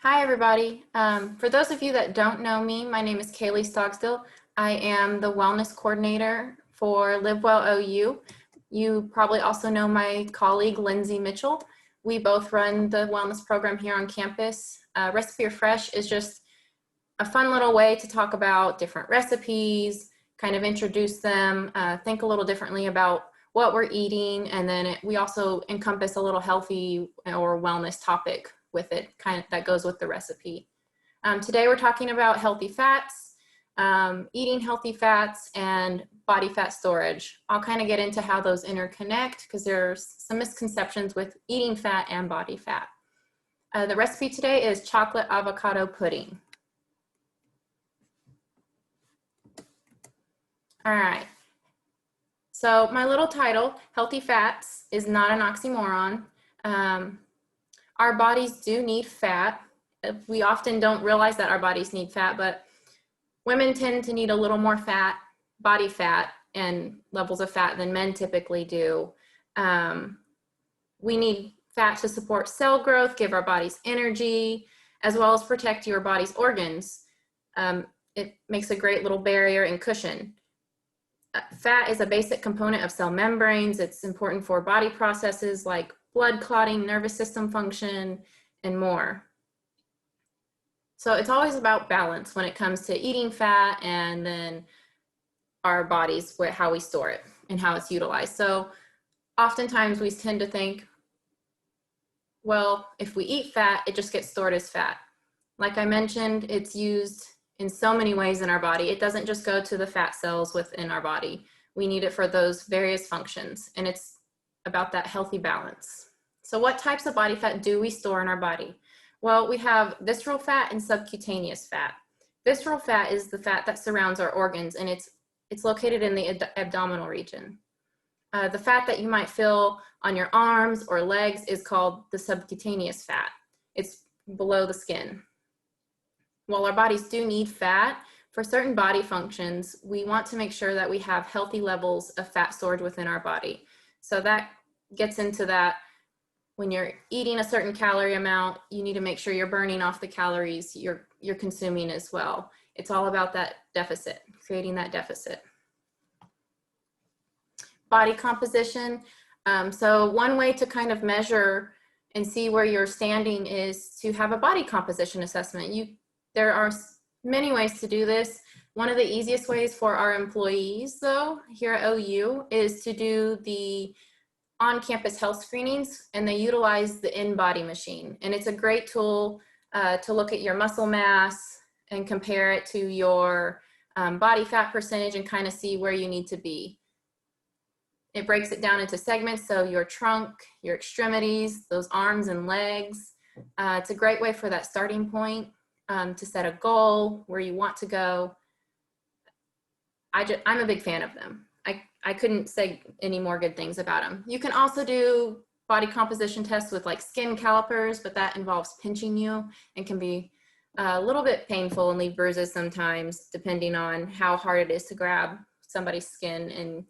Hi, everybody. For those of you that don't know me, my name is Kaylee Stogsdill. I am the Wellness Coordinator for LiveWell OU. You probably also know my colleague, Lindsay Mitchell. We both run the wellness program here on campus. Recipe Refresh is just a fun little way to talk about different recipes, kind of introduce them, think a little differently about what we're eating, and then we also encompass a little healthy or wellness topic with it, kind of that goes with the recipe. Today we're talking about healthy fats, eating healthy fats, and body fat storage. I'll kind of get into how those interconnect because there's some misconceptions with eating fat and body fat. The recipe today is chocolate avocado pudding. All right. So my little title, Healthy Fats, is not an oxymoron. Our bodies do need fat. We often don't realize that our bodies need fat, but women tend to need a little more fat, body fat, and levels of fat than men typically do. We need fat to support cell growth, give our bodies energy, as well as protect your body's organs. It makes a great little barrier and cushion. Fat is a basic component of cell membranes. It's important for body processes like blood clotting, nervous system function, and more. So it's always about balance when it comes to eating fat and then our bodies, how we store it and how it's utilized. So oftentimes we tend to think, well, if we eat fat, it just gets stored as fat. Like I mentioned, it's used in so many ways in our body. It doesn't just go to the fat cells within our body. We need it for those various functions, and it's about that healthy balance. So what types of body fat do we store in our body? Well, we have visceral fat and subcutaneous fat. Visceral fat is the fat that surrounds our organs, and it's located in the abdominal region. The fat that you might feel on your arms or legs is called the subcutaneous fat. It's below the skin. While our bodies do need fat, for certain body functions, we want to make sure that we have healthy levels of fat stored within our body. So that gets into that when you're eating a certain calorie amount, you need to make sure you're burning off the calories you're consuming as well. It's all about that deficit, creating that deficit. Body composition. So one way to kind of measure and see where you're standing is to have a body composition assessment. There are many ways to do this. One of the easiest ways for our employees, though, here at OU is to do the on-campus health screenings, and they utilize the InBody machine. And it's a great tool to look at your muscle mass and compare it to your body fat percentage and kind of see where you need to be. It breaks it down into segments, so your trunk, your extremities, those arms and legs. It's a great way for that starting point. To set a goal, where you want to go. I'm a big fan of them. I couldn't say any more good things about them. You can also do body composition tests with like skin calipers, but that involves pinching you and can be a little bit painful and leave bruises sometimes, depending on how hard it is to grab somebody's skin and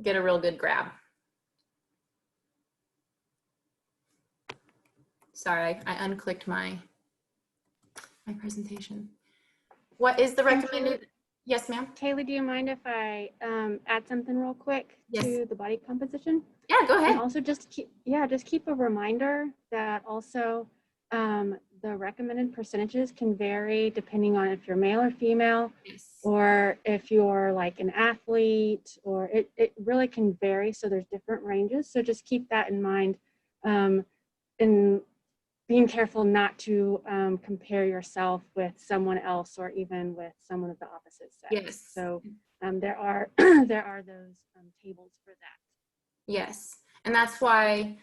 get a real good grab. Sorry, I unclicked my presentation. What is the recommended? Yes, ma'am. Kaylee, do you mind if I add something real quick to the body composition? Yeah, go ahead. And also just keep a reminder that also the recommended percentages can vary depending on if you're male or female, or if you're like an athlete, or it really can vary. So there's different ranges. So just keep that in mind. In being careful not to compare yourself with someone else or even with someone of the opposite sex. Yes. So there are those tables for that. Yes, and that's why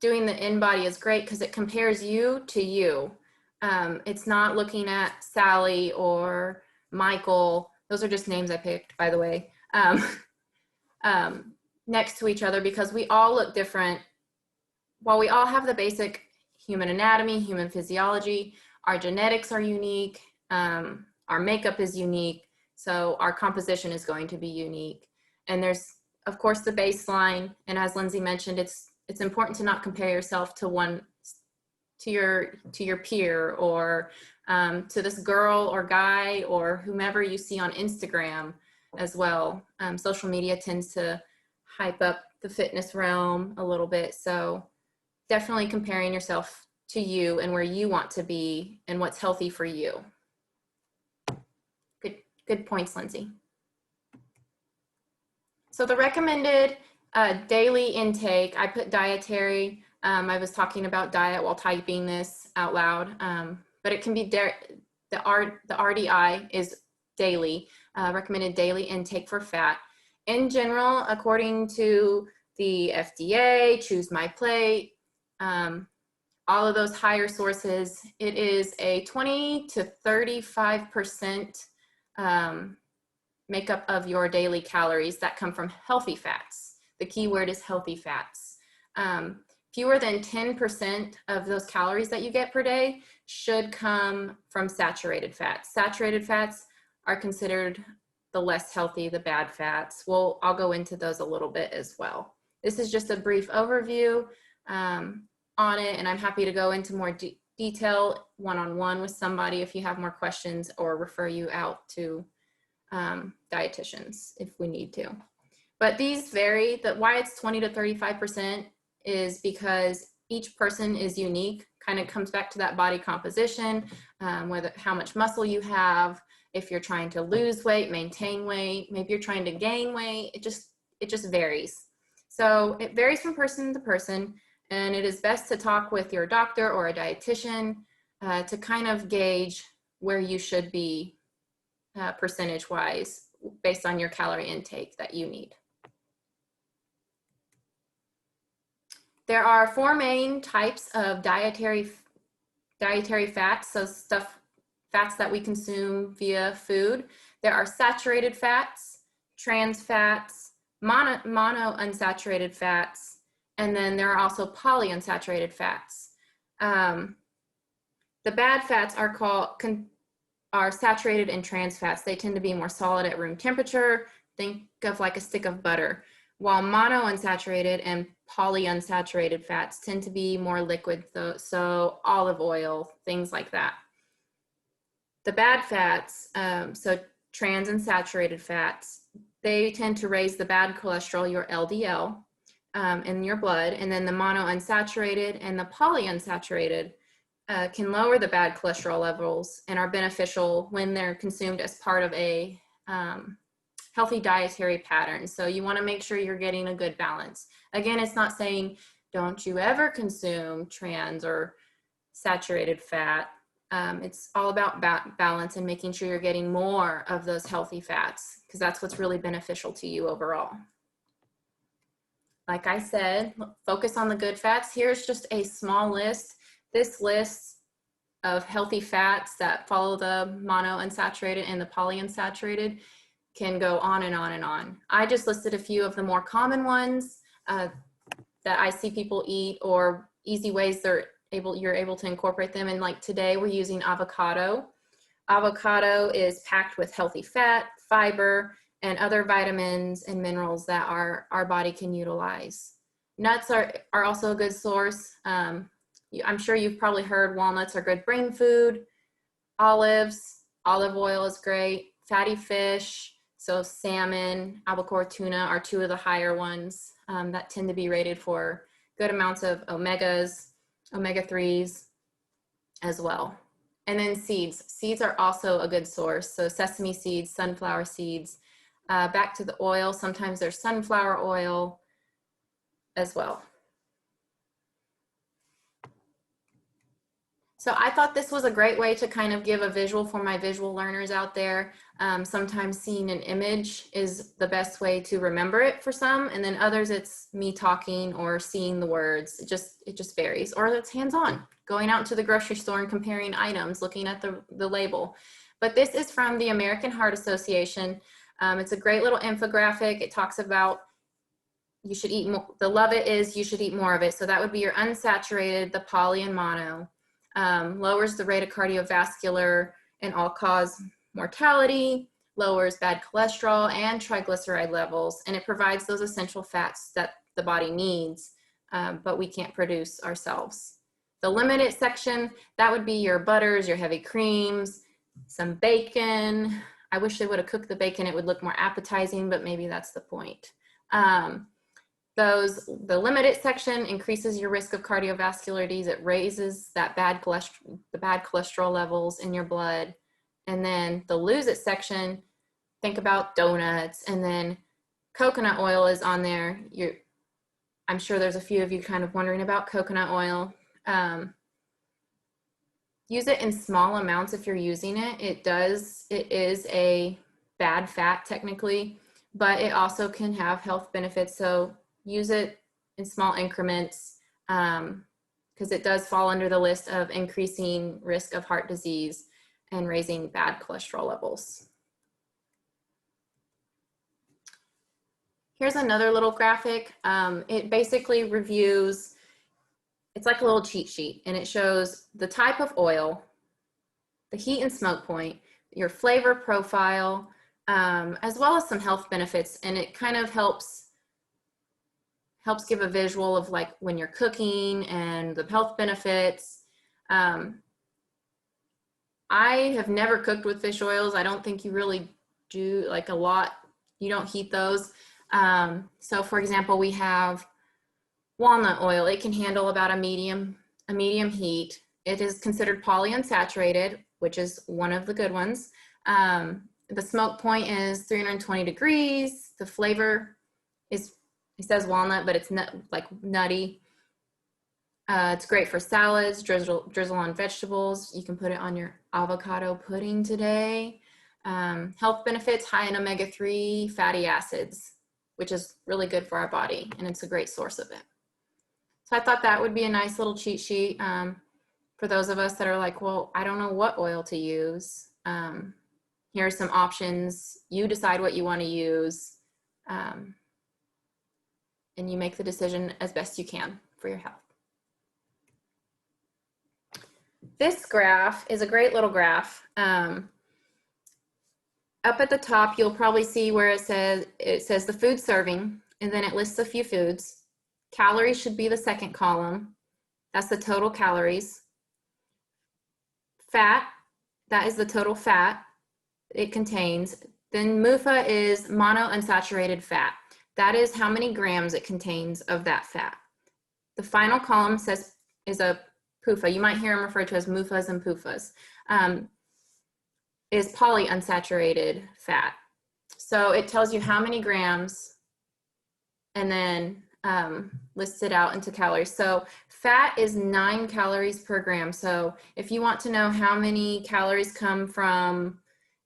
doing the InBody is great because it compares you to you. It's not looking at Sally or Michael. Those are just names I picked, by the way, next to each other, because we all look different. While we all have the basic human anatomy, human physiology, our genetics are unique, our makeup is unique, so our composition is going to be unique. And there's, of course, the baseline, and as Lindsay mentioned, it's important to not compare yourself to to your peer, or to this girl or guy or whomever you see on Instagram as well. Social media tends to hype up the fitness realm a little bit. So definitely comparing yourself to you and where you want to be and what's healthy for you. Good points, Lindsay. So the recommended daily intake, I put dietary. I was talking about diet while typing this out loud, but it can be the RDI is daily, recommended daily intake for fat. In general, according to the FDA, Choose My Plate, all of those higher sources, it is a 20 to 35% makeup of your daily calories that come from healthy fats. The key word is healthy fats. Fewer than 10% of those calories that you get per day should come from saturated fats. Saturated fats are considered the less healthy, the bad fats. Well, I'll go into those a little bit as well. This is just a brief overview on it, and I'm happy to go into more detail one-on-one with somebody if you have more questions, or refer you out to dietitians if we need to. But these vary. Why it's 20 to 35% is because each person is unique. Kind of comes back to that body composition, how much muscle you have, if you're trying to lose weight, maintain weight, maybe you're trying to gain weight. It just varies. So it varies from person to person, and it is best to talk with your doctor or a dietitian to kind of gauge where you should be percentage-wise based on your calorie intake that you need. There are 4 main types of dietary fats, so fats that we consume via food. There are saturated fats, trans fats, monounsaturated fats, and then there are also polyunsaturated fats. The bad fats are saturated in trans fats. They tend to be more solid at room temperature. Think of like a stick of butter. While monounsaturated and polyunsaturated fats tend to be more liquid, so olive oil, things like that. The bad fats, so trans and saturated fats, they tend to raise the bad cholesterol, your LDL, in your blood. And then the monounsaturated and the polyunsaturated can lower the bad cholesterol levels and are beneficial when they're consumed as part of a healthy dietary pattern. So you want to make sure you're getting a good balance. Again, it's not saying don't you ever consume trans or saturated fat. It's all about balance and making sure you're getting more of those healthy fats, because that's what's really beneficial to you overall. Like I said, focus on the good fats. Here's just a small list. This list of healthy fats that follow the monounsaturated and the polyunsaturated can go on and on and on. I just listed a few of the more common ones that I see people eat, or easy ways you're able to incorporate them. And like today, we're using avocado. Avocado is packed with healthy fat, fiber, and other vitamins and minerals that our body can utilize. Nuts are also a good source. I'm sure you've probably heard walnuts are good brain food. Olive oil is great. Fatty fish, so salmon, albacore, tuna are 2 of the higher ones that tend to be rated for good amounts of omega-3s as well. And then seeds. Seeds are also a good source. So sesame seeds, sunflower seeds. Back to the oil, sometimes there's sunflower oil as well. So I thought this was a great way to kind of give a visual for my visual learners out there. Sometimes seeing an image is the best way to remember it for some, and then others it's me talking or seeing the words. It just varies. Or it's hands-on, going out to the grocery store and comparing items, looking at the label. But this is from the American Heart Association. It's a great little infographic. It talks about you should eat more. The love it is you should eat more of it. So that would be your unsaturated, the poly and mono. Lowers the rate of cardiovascular and all-cause mortality, lowers bad cholesterol and triglyceride levels, and it provides those essential fats that the body needs, but we can't produce ourselves. The limited section, that would be your butters, your heavy creams, some bacon. I wish they would have cooked the bacon. It would look more appetizing, but maybe that's the point. The limited section increases your risk of cardiovascular disease. It raises that bad cholesterol levels in your blood. And then the lose it section, think about donuts. And then coconut oil is on there. I'm sure there's a few of you kind of wondering about coconut oil. Use it in small amounts if you're using it. It is a bad fat technically, but it also can have health benefits. So use it in small increments because it does fall under the list of increasing risk of heart disease and raising bad cholesterol levels. Here's another little graphic. It basically reviews, it's like a little cheat sheet, and it shows the type of oil, the heat and smoke point, your flavor profile, as well as some health benefits. And it kind of helps give a visual of like when you're cooking and the health benefits. I have never cooked with fish oils. I don't think you really do like a lot. You don't heat those. So for example, we have walnut oil. It can handle about a medium heat. It is considered polyunsaturated, which is one of the good ones. The smoke point is 320 degrees. The flavor is, it says walnut, but it's like nutty. It's great for salads, drizzle on vegetables. You can put it on your avocado pudding today. Health benefits, high in omega-3 fatty acids, which is really good for our body, and it's a great source of it. So I thought that would be a nice little cheat sheet for those of us that are like, well, I don't know what oil to use. Here are some options. You decide what you want to use, and you make the decision as best you can for your health. This graph is a great little graph. Up at the top, you'll probably see where it says the food serving, and then it lists a few foods. Calories should be the second column. That's the total calories. Fat, that is the total fat it contains. Then MUFA is monounsaturated fat. That is how many grams it contains of that fat. The final column is a PUFA. You might hear them referred to as MUFAs and PUFAs. Is polyunsaturated fat. So it tells you how many grams and then lists it out into calories. So fat is 9 calories per gram. So if you want to know how many calories come from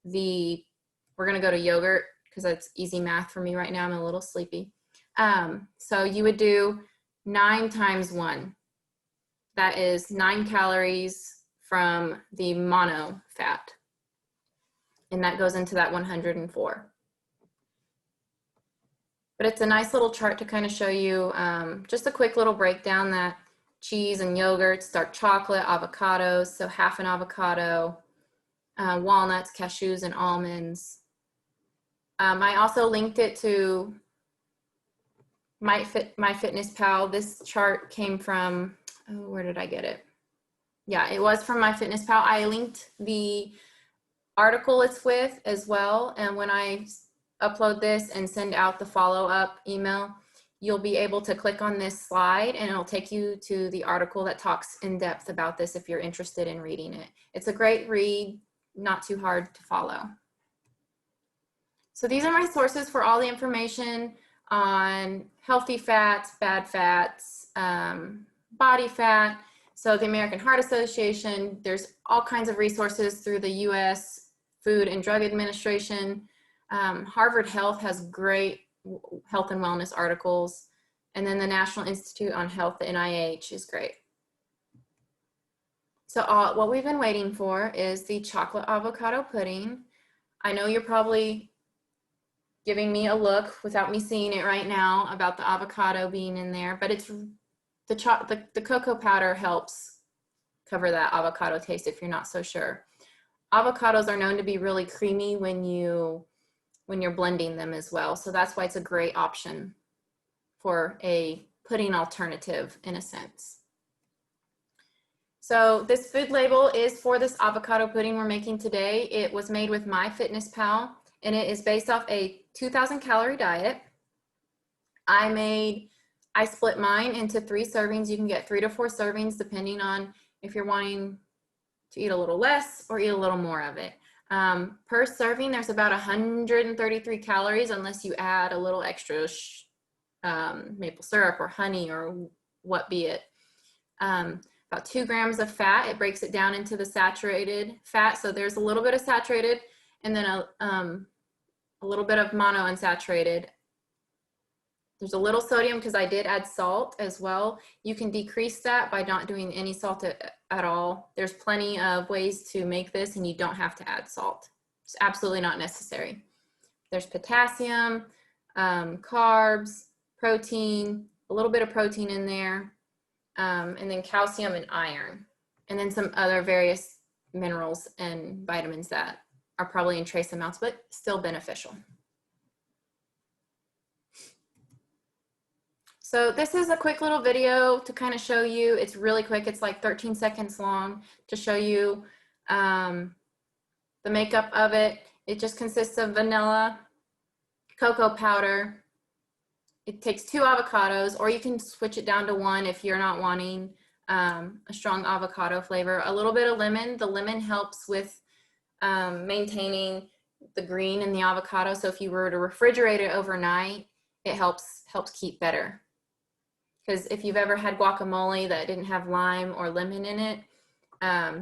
we're gonna go to yogurt because that's easy math for me right now. I'm a little sleepy. So you would do 9 times 1. That is 9 calories from the mono fat. And that goes into that 104. But it's a nice little chart to kind of show you just a quick little breakdown that cheese and yogurts, dark chocolate, avocados, so half an avocado, walnuts, cashews, and almonds. I also linked it to MyFitnessPal. This chart came from, oh, where did I get it? Yeah, it was from MyFitnessPal. I linked the article it's with as well, and when I upload this and send out the follow-up email, you'll be able to click on this slide and it'll take you to the article that talks in depth about this if you're interested in reading it. It's a great read, not too hard to follow. So these are my sources for all the information on healthy fats, bad fats, body fat. So the American Heart Association, there's all kinds of resources through the US Food and Drug Administration. Harvard Health has great health and wellness articles. And then the National Institute on Health, the NIH, is great. So what we've been waiting for is the chocolate avocado pudding. I know you're probably giving me a look without me seeing it right now about the avocado being in there, but it's the cocoa powder helps cover that avocado taste if you're not so sure. Avocados are known to be really creamy when you're blending them as well. So that's why it's a great option for a pudding alternative in a sense. So this food label is for this avocado pudding we're making today. It was made with MyFitnessPal, and it is based off a 2,000 calorie diet. I split mine into 3 servings. You can get 3 to 4 servings depending on if you're wanting to eat a little less or eat a little more of it. Per serving, there's about 133 calories unless you add a little extra maple syrup or honey or what be it. About 2 grams of fat. It breaks it down into the saturated fat. So there's a little bit of saturated and then a little bit of monounsaturated. There's a little sodium because I did add salt as well. You can decrease that by not doing any salt at all. There's plenty of ways to make this and you don't have to add salt. It's absolutely not necessary. There's potassium, carbs, protein, a little bit of protein in there, and then calcium and iron, and then some other various minerals and vitamins that are probably in trace amounts, but still beneficial. So this is a quick little video to kind of show you, it's really quick, it's like 13 seconds long to show you the makeup of it. It just consists of vanilla, cocoa powder. It takes 2 avocados, or you can switch it down to 1 if you're not wanting a strong avocado flavor. A little bit of lemon. The lemon helps with maintaining the green in the avocado. So if you were to refrigerate it overnight, it helps keep better. Because if you've ever had guacamole that didn't have lime or lemon in it,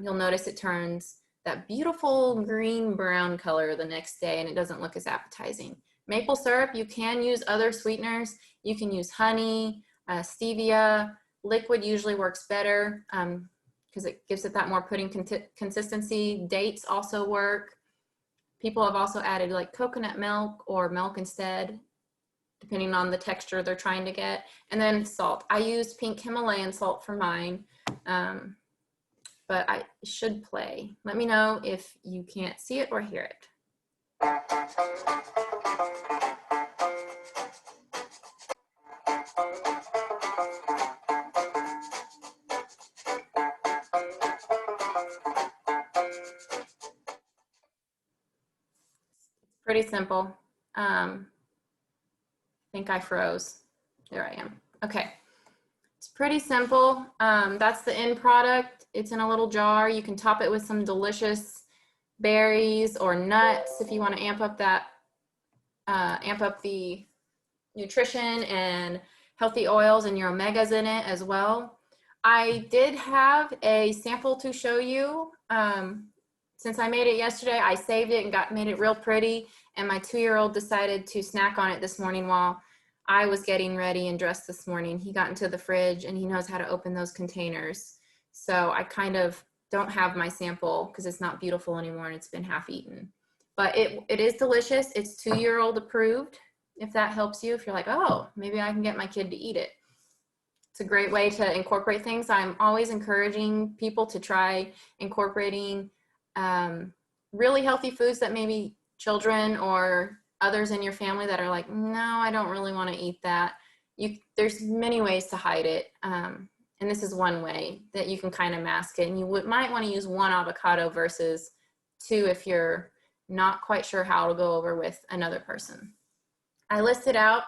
you'll notice it turns that beautiful green brown color the next day and it doesn't look as appetizing. Maple syrup, you can use other sweeteners. You can use honey, stevia. Liquid usually works better because it gives it that more pudding consistency. Dates also work. People have also added like coconut milk or milk instead, depending on the texture they're trying to get. And then salt. I used pink Himalayan salt for mine, but I should play. Let me know if you can't see it or hear it. Pretty simple. I think I froze. There I am. Okay. It's pretty simple. That's the end product. It's in a little jar. You can top it with some delicious berries or nuts if you want to amp up the nutrition and healthy oils and your omegas in it as well. I did have a sample to show you. Since I made it yesterday, I saved it and made it real pretty, and my 2-year-old decided to snack on it this morning while I was getting ready and dressed this morning. He got into the fridge and he knows how to open those containers. So I kind of don't have my sample because it's not beautiful anymore and it's been half eaten. But it is delicious. It's 2-year-old approved, if that helps you. If you're like, oh, maybe I can get my kid to eat it. It's a great way to incorporate things. I'm always encouraging people to try incorporating really healthy foods that maybe children or others in your family that are like, no, I don't really want to eat that. There's many ways to hide it. And this is one way that you can kind of mask it. And you might want to use 1 avocado versus 2 if you're not quite sure how to go over with another person. I listed out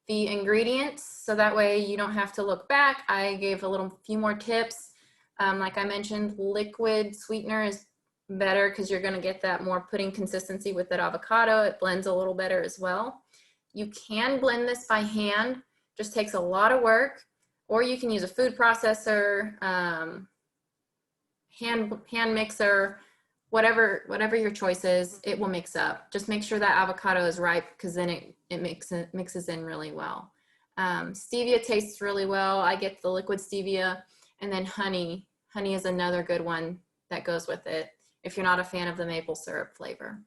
the ingredients so that way you don't have to look back. I gave a few more tips. Like I mentioned, liquid sweetener is better because you're going to get that more pudding consistency with that avocado. It blends a little better as well. You can blend this by hand, just takes a lot of work, or you can use a food processor, hand mixer, whatever your choice is, it will mix up. Just make sure that avocado is ripe because then it mixes in really well. Stevia tastes really well. I get the liquid stevia, and then honey. Honey is another good one that goes with it if you're not a fan of the maple syrup flavor.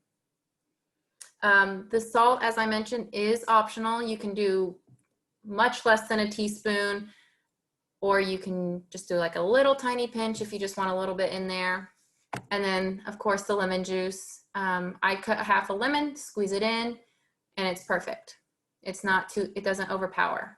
The salt, as I mentioned, is optional. You can do much less than a teaspoon, or you can just do like a little tiny pinch if you just want a little bit in there. And then, of course, the lemon juice. I cut half a lemon, squeeze it in, and it's perfect. It's not too, it doesn't overpower.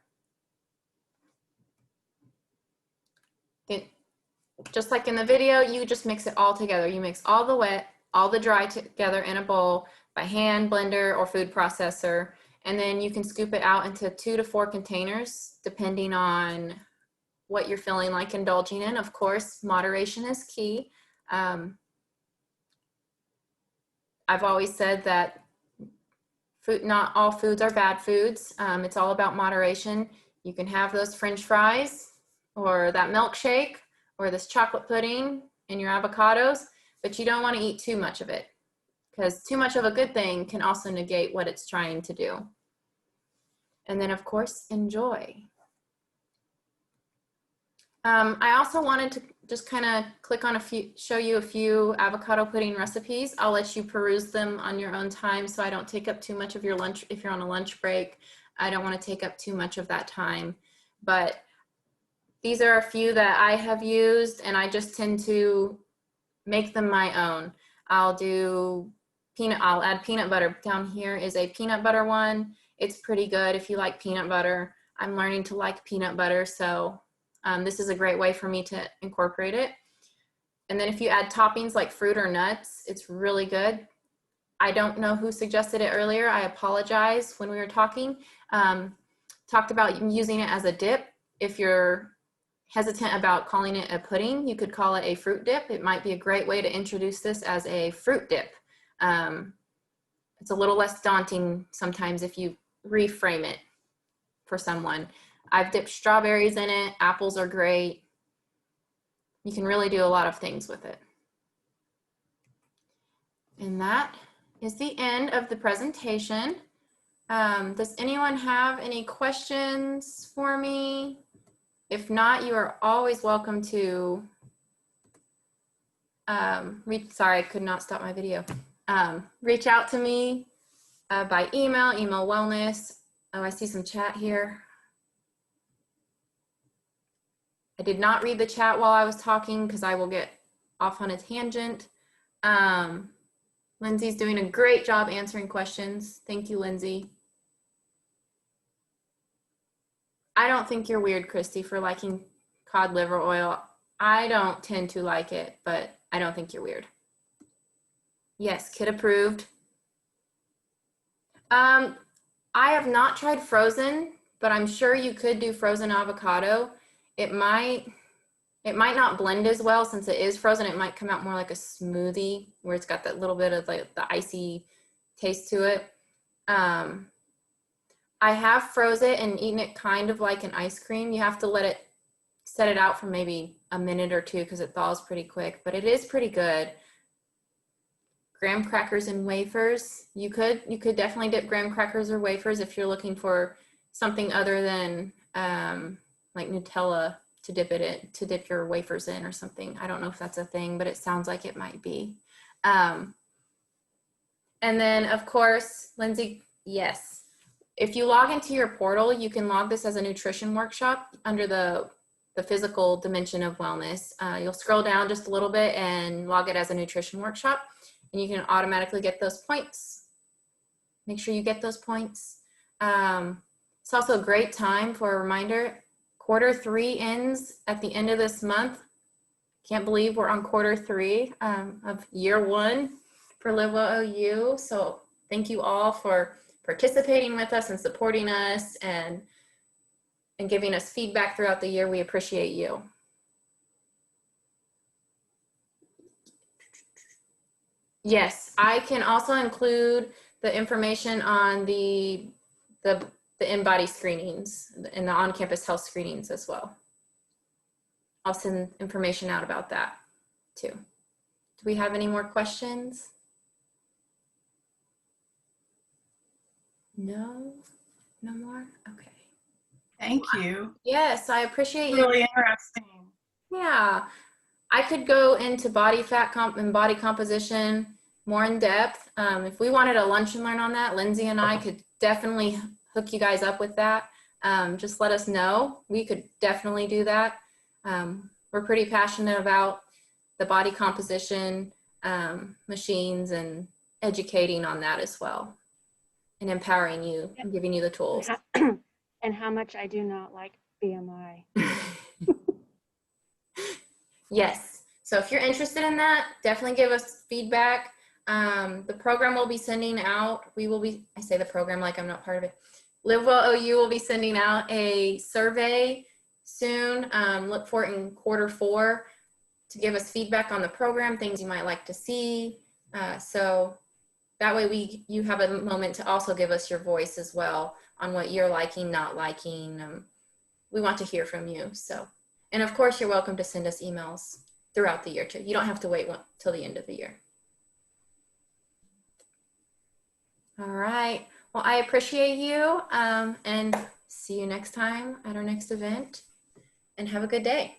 just like in the video, you just mix it all together. You mix all the wet, all the dry together in a bowl by hand, blender, or food processor. And then you can scoop it out into 2 to 4 containers, depending on what you're feeling like indulging in. Of course, moderation is key. I've always said that not all foods are bad foods. It's all about moderation. You can have those French fries or that milkshake or this chocolate pudding and your avocados, but you don't want to eat too much of it, because too much of a good thing can also negate what it's trying to do. And then, of course, enjoy. I also wanted to just kind of click on show you a few avocado pudding recipes. I'll let you peruse them on your own time, so I don't take up too much of your lunch. If you're on a lunch break, I don't want to take up too much of that time. But these are a few that I have used, and I just tend to make them my own. I'll add peanut butter. Down here is a peanut butter one. It's pretty good if you like peanut butter. I'm learning to like peanut butter, so this is a great way for me to incorporate it. And then if you add toppings like fruit or nuts, it's really good. I don't know who suggested it earlier. I apologize. When we were talking, talked about using it as a dip. If you're hesitant about calling it a pudding, you could call it a fruit dip. It might be a great way to introduce this as a fruit dip. It's a little less daunting sometimes if you reframe it for someone. I've dipped strawberries in it. Apples are great. You can really do a lot of things with it. And that is the end of the presentation. Does anyone have any questions for me? If not, you are always welcome to sorry, I could not stop my video. Reach out to me by email wellness. Oh, I see some chat here. I did not read the chat while I was talking because I will get off on a tangent. Lindsay's doing a great job answering questions. Thank you, Lindsay. I don't think you're weird, Christy, for liking cod liver oil. I don't tend to like it, but I don't think you're weird. Yes, kid approved. I have not tried frozen, but I'm sure you could do frozen avocado. It might not blend as well since it is frozen. It might come out more like a smoothie where it's got that little bit of like the icy taste to it. I have froze it and eaten it kind of like an ice cream. You have to set it out for maybe a minute or two because it thaws pretty quick, but it is pretty good. Graham crackers and wafers. You could definitely dip graham crackers or wafers if you're looking for something other than like Nutella to dip your wafers in or something. I don't know if that's a thing, but it sounds like it might be. And then of course, Lindsay, yes. If you log into your portal, you can log this as a nutrition workshop under the physical dimension of wellness. You'll scroll down just a little bit and log it as a nutrition workshop, and you can automatically get those points. Make sure you get those points. It's also a great time for a reminder. Q3 ends at the end of this month. Can't believe we're on Q3 of year 1 for LiveWell OU. So thank you all for participating with us and supporting us and giving us feedback throughout the year. We appreciate you. Yes, I can also include the information on the in-body screenings and the on-campus health screenings as well. I'll send information out about that too. Do we have any more questions? No? No more? Okay. Thank you. Yes, I appreciate you. Really interesting. Yeah. I could go into body fat and body composition more in depth. If we wanted a lunch and learn on that, Lindsay and I could definitely hook you guys up with that. Just let us know. We could definitely do that. We're pretty passionate about the body composition machines and educating on that as well, and empowering you and giving you the tools. And how much I do not like BMI. Yes. So if you're interested in that, definitely give us feedback. The program will be sending out, I say the program like I'm not part of it. LiveWell OU will be sending out a survey soon. Look for it in Q4 to give us feedback on the program, things you might like to see. So that way you have a moment to also give us your voice as well on what you're liking, not liking. We want to hear from you. So, and of course, you're welcome to send us emails throughout the year too. You don't have to wait till the end of the year. All right. Well, I appreciate you and see you next time at our next event, and have a good day.